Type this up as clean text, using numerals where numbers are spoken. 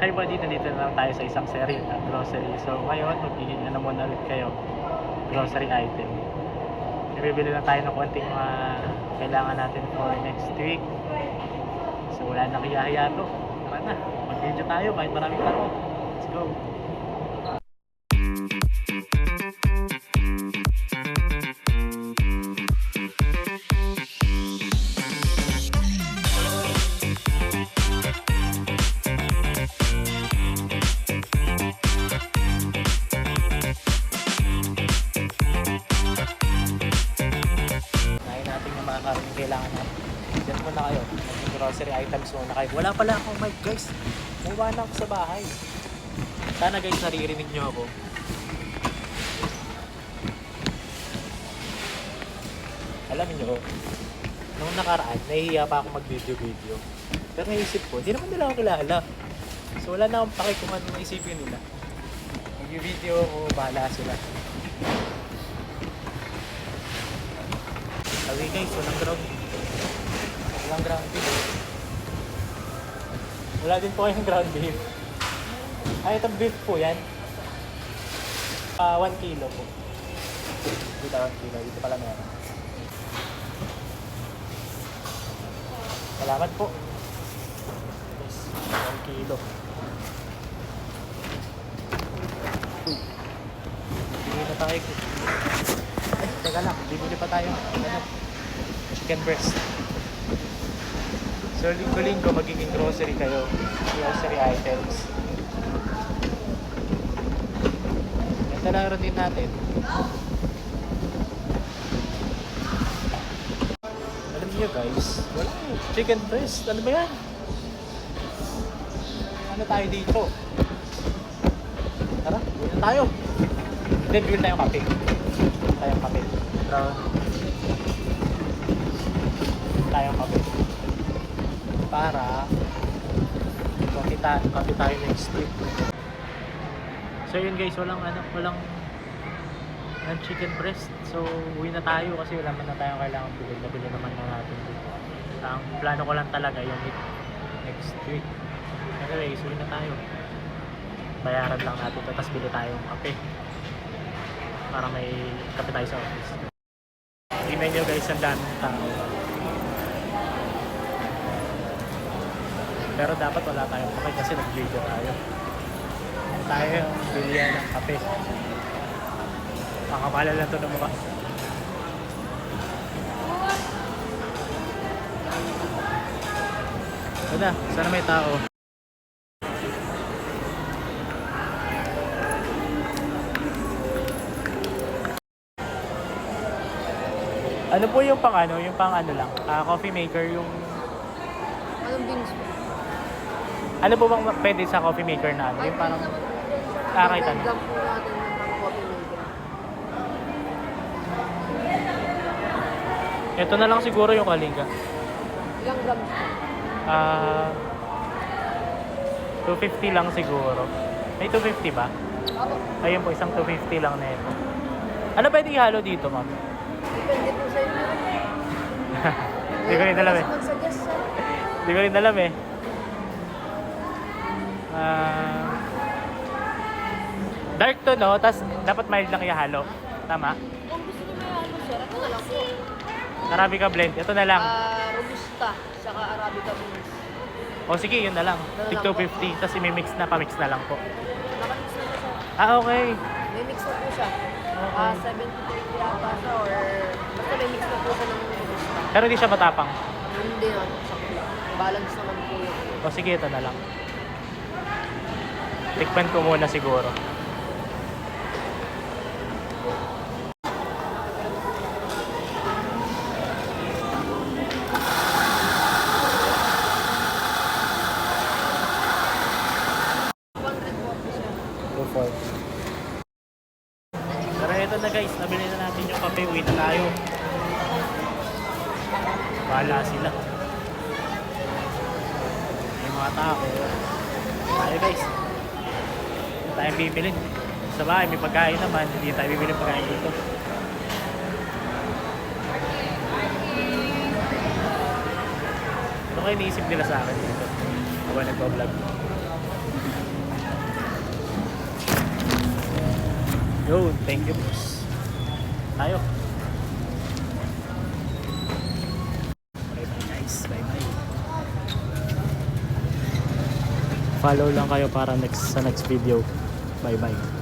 Hi buddy, nandito na lang tayo sa isang series at grocery. So ngayon, maghihinga na muna ulit kayo grocery item. Bibili na tayo ng konting mga kailangan natin for next week. So wala na kaya to. Tara na, mag-video tayo kahit maraming tao. Let's go! Maraming kailangan natin. Diyan muna kayo. Maging grocery items muna kayo. Wala pala akong mic guys. Naiwan ako sa bahay. Sana guys naririnig nyo ako. Alam nyo, nung nakaraan, nahihiya pa ako mag-video. Pero naisip ko, hindi naman nila ako kilala. So wala na akong pake kung ano naisipin nila. Mag-video ko, bahala sila. Okay guys, walang ground beef. Wala din po kayong ground beef. Ay, itong beef po yan. 1 kilo po. Dito 1 kilo, dito pala meron. Salamat po. Yes, 1 kilo. Bibili na tayo. Ay, teka lang, bibili pa tayo. Chicken breast. So, linggo-linggo magiging grocery kayo. Grocery items. Ito na routine natin. Alam niyo guys, wala chicken breast. Ano ba yan? Ano tayo dito? Tara, bili na tayo. Then, bili tayong kape. Tayong kape. Tayong kape. Para kape tayo next week. So yun guys, walang chicken breast. So uwi na tayo kasi wala man na tayong kailangan bilhin. Nabili naman na natin dito. Ang plano ko lang talaga yung next week. Anyway, so uwi na tayo. Bayaran lang natin ito, tapos bili tayong kape. Para may kape tayo sa office. Tingnan nyo guys, ang daming tao. Pero dapat wala tayong kape kasi nag-video tayo. Tayo bilihan ng kape. Makamalala lang ito ng mukha. Ito na, sana may tao. Ano po yung pang ano lang? Coffee maker yung... Anong beans po? Ano po bang pwede sa coffee maker na ano? Yung parang... kahit ano? Lang po natin ng pang coffee maker. Ito na lang siguro yung kalinga. Ilang grams po? 250 lang siguro. May 250 ba? Ako. Ayun po, isang 250 lang na ito. Ano pwede ihalo dito, ma'am? Depende po sa inyo. Hindi ko rin alam eh. Mag-suggest sir. Hindi ko rin alam eh. Dark to no, tas dapat mild lang ihalo. Tama? Kung gusto nyo may ano sir, ito na lang po. Arabica blend, ito na lang. Robusta, saka Arabica beans. O sige, yun na lang. Tig 250, tas i-mix na, pamix na lang po. Nakamix na po sir. Okay. May mix na po siya. 70-30 yata siya or basta may mix na po siya ng robusta. Pero hindi siya matapang. Hindi na, sakto. Balance naman po yun. O sige, ito na lang. Tikman ko muna siguro. Pero ito na guys, nabili na natin yung kape, uwi na tayo. Bahala sila. May mga tao. Tayo guys. Hindi tayo bibili. Sa bahay may pagkain naman, hindi tayo bibili pagkain dito. Ano kayo iniisip nila sa akin dito? Habang nagpa-vlog. Yun, thank you boss. Tayo. Bye bye guys, bye bye. Follow lang kayo para sa next video. Bye bye.